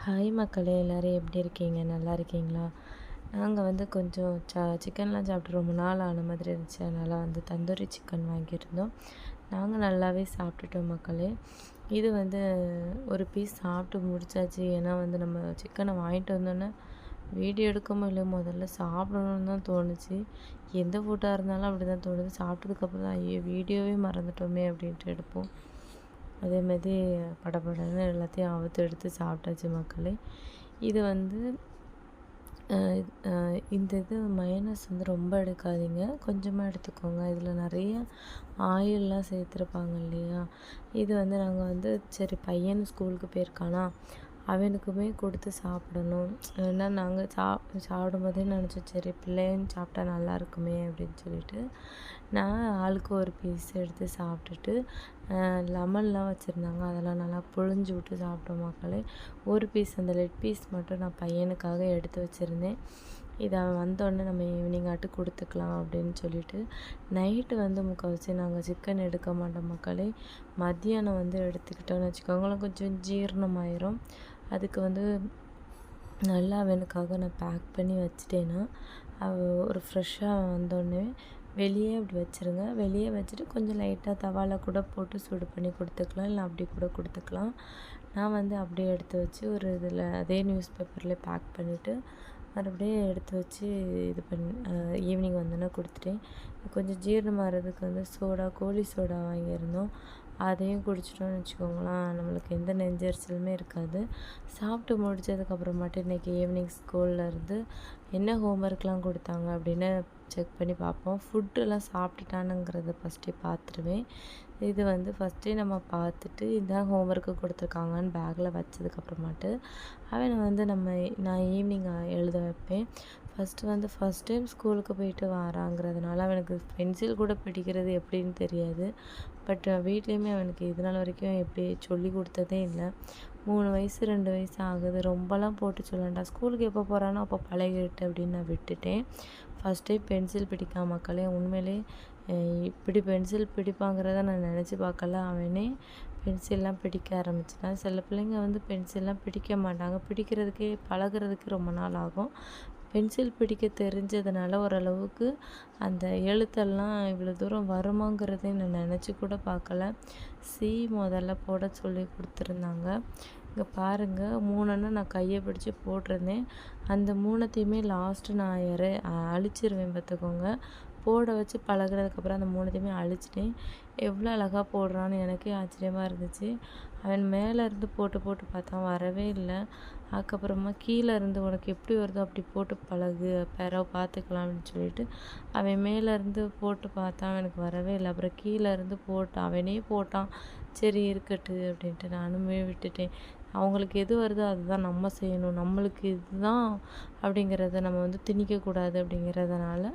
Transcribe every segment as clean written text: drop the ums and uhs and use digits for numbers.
Hi மக்களே, எல்லோரும் எப்படி இருக்கீங்க? நல்லா இருக்கீங்களா? நாங்கள் கொஞ்சம் சிக்கன்லாம் சாப்பிட்டு ரொம்ப நாள் ஆன மாதிரி இருந்துச்சு. அதனால் தந்தூரி சிக்கன் வாங்கியிருந்தோம். நாங்கள் நல்லாவே சாப்பிட்டுட்டோம் மக்களே. இது ஒரு பீஸ் சாப்பிட்டு முடிச்சாச்சு. ஏன்னா நம்ம சிக்கனை வாங்கிட்டு வந்தோன்னே வீடியோ எடுக்காமல் இல்லையோ முதல்ல சாப்பிடணுன்னு தான் தோணுச்சு. எந்த ஃபுட்டாக இருந்தாலும் அப்படி தான் தோணுது. சாப்பிட்டதுக்கப்புறம் தான் ஐயோ வீடியோவே மறந்துட்டோமே அப்படின்ட்டு எடுப்போம். அதேமாதிரி படபடன்னு எல்லாத்தையும் அவுத்து எடுத்து சாப்பிட்டாச்சு மக்களே. இது இந்த மயோனைஸ் ரொம்ப எடுக்காதீங்க, கொஞ்சமாக எடுத்துக்கோங்க. இதில் நிறைய ஆயிலெலாம் சேர்த்துருப்பாங்க இல்லையா? இது நாங்கள் சரி பையன் ஸ்கூலுக்கு போயிருக்கானா, அவனுக்குமே கொடுத்து சாப்பிடணும். ஏன்னா நாங்கள் சாப்பிடும்போதே நினச்சோம், சரி பிள்ளையும் சாப்பிட்டா நல்லா இருக்குமே அப்படின்னு சொல்லிட்டு நான் ஆளுக்கு ஒரு பீஸ் எடுத்து சாப்பிட்டுட்டு லெமன்லாம் வச்சுருந்தாங்க, அதெல்லாம் நல்லா புழிஞ்சு விட்டு சாப்பிட்டோம் மக்களே. ஒரு பீஸ் அந்த லெக் பீஸ் மட்டும் நான் பையனுக்காக எடுத்து வச்சுருந்தேன். இதை அவன் வந்தோடனே நம்ம ஈவினிங் ஆட்டு கொடுத்துக்கலாம் அப்படின்னு சொல்லிட்டு நைட்டு முக்கால்வாசி நாங்கள் சிக்கன் எடுக்க மாட்டோம் மக்களே. மத்தியானம் எடுத்துக்கிட்டோன்னு வச்சுக்கோங்களேன், கொஞ்சம் ஜீரணமாயிரும். அதுக்கு நல்லா அவனுக்காக நான் பேக் பண்ணி வச்சுட்டேன்னா ஒரு ஃப்ரெஷ்ஷாக வந்தோடனே வெளியே அப்படி வச்சுருங்க. வெளியே வச்சுட்டு கொஞ்சம் லைட்டாக தவாவில் கூட போட்டு சூடு பண்ணி கொடுத்துக்கலாம், இல்லை அப்படி கூட கொடுத்துக்கலாம். நான் அப்படியே எடுத்து வச்சு ஒரு இதில் அதே நியூஸ் பேப்பரில் பேக் பண்ணிவிட்டு மறுபடியும் எடுத்து வச்சு இது பண்ணி ஈவினிங் வந்தோன்னே கொடுத்துட்டேன். கொஞ்சம் ஜீரணமாகிறதுக்கு கோழி சோடா வாங்கியிருந்தோம். அதையும் குடிச்சிட்டோன்னு வச்சுக்கோங்களேன், நம்மளுக்கு எந்த நெஞ்சரிச்சலுமே இருக்காது. சாப்பிட்டு முடித்ததுக்கப்புறமாட்டு இன்றைக்கி ஈவினிங் ஸ்கூல்லேருந்து என்ன ஹோம்ஒர்க்லாம் கொடுத்தாங்க அப்படின்னு செக் பண்ணி பார்ப்போம். ஃபுட்டெல்லாம் சாப்பிட்டுட்டானுங்கிறத ஃபஸ்ட்டே பார்த்துருவேன். இது ஃபஸ்ட்டே நம்ம பார்த்துட்டு இதான் ஹோம்ஒர்க்கு கொடுத்துருக்காங்கன்னு பேக்கில் வச்சதுக்கப்புறமாட்டு அவனை நான் ஈவினிங் எழுத வைப்பேன். ஃபஸ்ட் டைம் ஸ்கூலுக்கு போயிட்டு வராங்கிறதுனால அவனுக்கு பென்சில் கூட பிடிக்கிறது எப்படின்னு தெரியாது. பட் வீட்லேயுமே அவனுக்கு இது நாள் வரைக்கும் எப்படி சொல்லி கொடுத்ததே இல்லை. 3 வயசு 2 வயசு ஆகுது. ரொம்பலாம் போட்டு சொல்லண்டா, ஸ்கூலுக்கு எப்போ போகிறானோ அப்போ பழகிட்டு அப்படின்னு நான் விட்டுட்டேன். ஃபஸ்ட் டைம் பென்சில் பிடிக்காம மக்களே, உண்மையிலே இப்படி பென்சில் பிடிப்பாங்கிறத நான் நினச்சி பார்க்கல. அவனே பென்சில்லாம் பிடிக்க ஆரம்பிச்சிட்டான். சில பிள்ளைங்க பென்சில்லாம் பிடிக்க மாட்டாங்க, பிடிக்கிறதுக்கே பழகிறதுக்கு ரொம்ப நாள் ஆகும். பென்சில் பிடிக்க தெரிஞ்சதுனால ஓரளவுக்கு அந்த எழுத்தெல்லாம் இவ்வளோ தூரம் வருமாங்கிறதே நான் நினச்சி கூட பார்க்கல. முதல்ல போட சொல்லி கொடுத்துருந்தாங்க. இங்கே பாருங்கள், 3 நான் கையை பிடிச்சி போட்டிருந்தேன். அந்த 3த்தையுமே லாஸ்ட்டு நான் அழிச்சிருவேன் பார்த்துக்கோங்க. போட வச்சு பழகிறதுக்கப்புறம் அந்த 3த்தையுமே அழிச்சிட்டேன். எவ்வளோ அழகாக போடுறான்னு எனக்கே ஆச்சரியமாக இருந்துச்சு. அவன் மேலேருந்து போட்டு போட்டு பார்த்தான், வரவே இல்லை. அதுக்கப்புறமா கீழே இருந்து உனக்கு எப்படி வருதோ அப்படி போட்டு பழகு, பிறகு பார்த்துக்கலாம் அப்படின்னு சொல்லிட்டு அவன் மேலேருந்து போட்டு பார்த்தான், எனக்கு வரவே இல்லை. அப்புறம் கீழே இருந்து அவனே போட்டான். சரி இருக்கட்டு அப்படின்ட்டு நானுமே விட்டுட்டேன். அவங்களுக்கு எது வருதோ அதுதான் நம்ம செய்யணும், நம்மளுக்கு இதுதான் அப்படிங்கிறத நம்ம திணிக்கக்கூடாது அப்படிங்கிறதுனால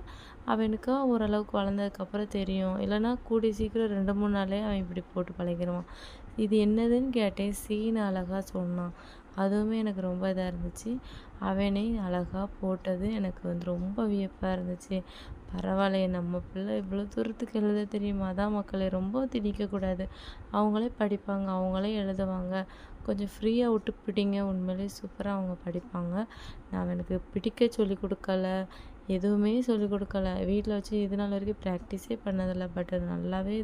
அவனுக்கு ஓரளவுக்கு வளர்ந்ததுக்கப்புறம் தெரியும். இல்லைனா கூடிய சீக்கிரம் 2-3 நாளே அவன் இப்படி போட்டு பழகிடுவான். இது என்னதுன்னு கேட்டேன், சீனு அழகாக சொன்னான். அதுவுமே எனக்கு ரொம்ப இதாக இருந்துச்சு. அவனே அழகாக போட்டது எனக்கு ரொம்ப வியப்பாக இருந்துச்சு. பரவாயில்லையே, நம்ம பிள்ளை இவ்வளோ தூரத்துக்கு எழுத தெரியுமா? அதான் மக்களே, ரொம்ப திணிக்கக்கூடாது. அவங்களே படிப்பாங்க, அவங்களே எழுதுவாங்க. கொஞ்சம் ஃப்ரீயாக விட்டு பிடிங்க, உண்மையிலே சூப்பராக அவங்க படிப்பாங்க. நான் அவனுக்கு பிடிக்க சொல்லி கொடுக்கல, எதுவுமே சொல்லிக் கொடுக்கல. வீட்டில் வச்சு இது நாள் வரைக்கும் ப்ராக்டிஸே பண்ணதில்லை. பட் அது நல்லாவே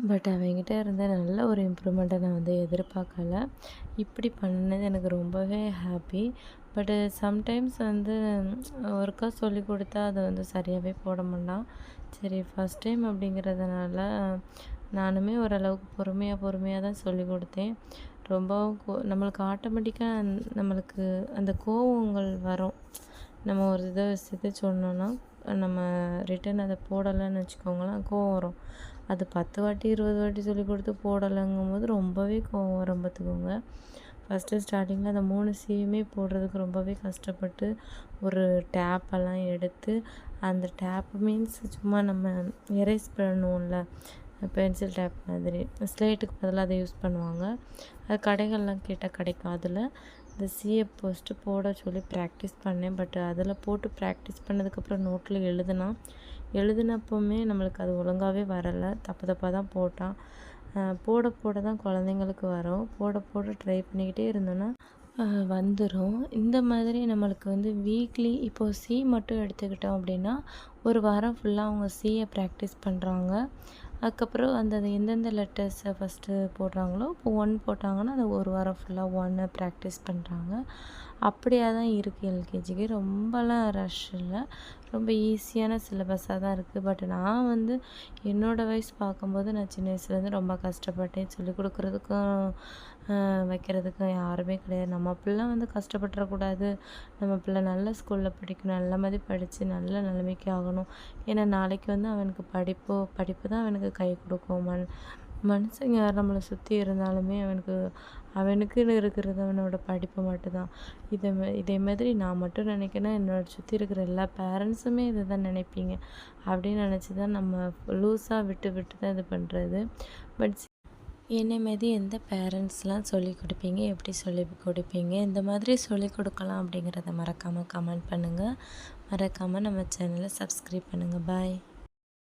பட் அவங்ககிட்ட இருந்த நல்ல ஒரு இம்ப்ரூவ்மெண்ட்டை நான் எதிர்பார்க்கல. இப்படி பண்ணது எனக்கு ரொம்பவே ஹாப்பி. பட்டு சம்டைம்ஸ் ஒருக்கா சொல்லி கொடுத்தா அதை சரியாகவே போட மாட்டான். சரி ஃபஸ்ட் டைம் அப்படிங்கிறதுனால நானுமே ஓரளவுக்கு பொறுமையாக தான் சொல்லி கொடுத்தேன். ரொம்பவும் நம்மளுக்கு ஆட்டோமேட்டிக்காக நம்மளுக்கு அந்த கோவங்கள் வரும். நம்ம ஒரு இதை சொன்னோன்னா நம்ம ரிட்டன் அதை போடலைன்னு வச்சுக்கோங்களேன், கோவம் வரும். அது 10 வாட்டி 20 வாட்டி சொல்லி கொடுத்து போடலைங்கும்போது ரொம்பவே கோவம் வரும் பார்த்துக்கோங்க. ஃபஸ்ட்டு ஸ்டார்டிங்கில் அந்த 3 சீயுமே போடுறதுக்கு ரொம்பவே கஷ்டப்பட்டு ஒரு டேப்பெல்லாம் எடுத்து, அந்த டேப் மீன்ஸ் சும்மா நம்ம எரேஸ் பண்ணுவோம்ல, பென்சில் டேப் மாதிரி, ஸ்லேட்டுக்கு பதிலாக அதை யூஸ் பண்ணுவாங்க. அது கடைகள்லாம் கேட்டால் கிடைக்கும். அதில் இந்த சீயை ஃபஸ்ட்டு போட சொல்லி ப்ராக்டிஸ் பண்ணேன். பட் அதில் போட்டு ப்ராக்டிஸ் பண்ணதுக்கப்புறம் நோட்டில் எழுதினப்போவுமே நம்மளுக்கு அது ஒழுங்காகவே வரலை, தப்பாக தான் போட்டான். போட தான் குழந்தைங்களுக்கு வரும். போட ட்ரை பண்ணிக்கிட்டே இருந்தோன்னா வந்துரும். இந்த மாதிரி நம்மளுக்கு வந்து வீக்லி இப்போ சி மட்டும் எடுத்துக்கிட்டோம் அப்படின்னா, ஒரு வாரம் ஃபுல்லா அவங்க சிய ப்ராக்டிஸ் பண்றாங்க. அதுக்கப்புறம் அந்த எந்தெந்த லெட்டர்ஸை ஃபஸ்ட்டு போடுறாங்களோ, இப்போ 1 போட்டாங்கன்னா, அந்த ஒரு வாரம் ஃபுல்லா 1 ப்ராக்டிஸ் பண்ணுறாங்க. அப்படியா தான் இருக்குது எல்கேஜிக்கு. ரொம்பலாம் ரஷ் இல்ல. ரொம்ப ஈஸியான சிலபஸாக தான் இருக்குது. பட் நான் வந்து என்னோடய வயசு பார்க்கும்போது, நான் சின்ன வயசுலேருந்து ரொம்ப கஷ்டப்பட்டேன். சொல்லிக் கொடுக்குறதுக்கும் வைக்கிறதுக்கும் யாருமே கிடையாது. நம்ம பிள்ளை வந்து கஷ்டப்பட்டுறக்கூடாது. நம்ம பிள்ளை நல்ல ஸ்கூலில் படிக்கணும். நல்ல மாதிரி படித்து நல்ல நிலைமைக்கு ஆகணும். ஏன்னா நாளைக்கு வந்து அவனுக்கு படிப்பு தான் அவனுக்கு கை கொடுக்கும். மனுஷங்க யார் நம்மளை சுற்றி இருந்தாலுமே அவனுக்குன்னு இருக்கிறது அவனோட படிப்பு மட்டும்தான். இதே மாதிரி நான் மட்டும் நினைக்கிறேன்னா, என்னோட சுற்றி இருக்கிற எல்லா பேரண்ட்ஸுமே இதை தான் நினைப்பீங்க. அப்படின்னு நினச்சி தான் நம்ம லூஸாக விட்டு விட்டு தான் இது பண்ணுறது. பட் என்னை மாரி எந்த பேரண்ட்ஸ்லாம் சொல்லிக் கொடுப்பீங்க? எப்படி சொல்லிக் கொடுப்பீங்க? இந்த மாதிரி சொல்லிக் கொடுக்கலாம் அப்படிங்கிறத மறக்காமல் கமெண்ட் பண்ணுங்கள். மறக்காமல் நம்ம சேனலை சப்ஸ்கிரைப் பண்ணுங்கள். பாய்.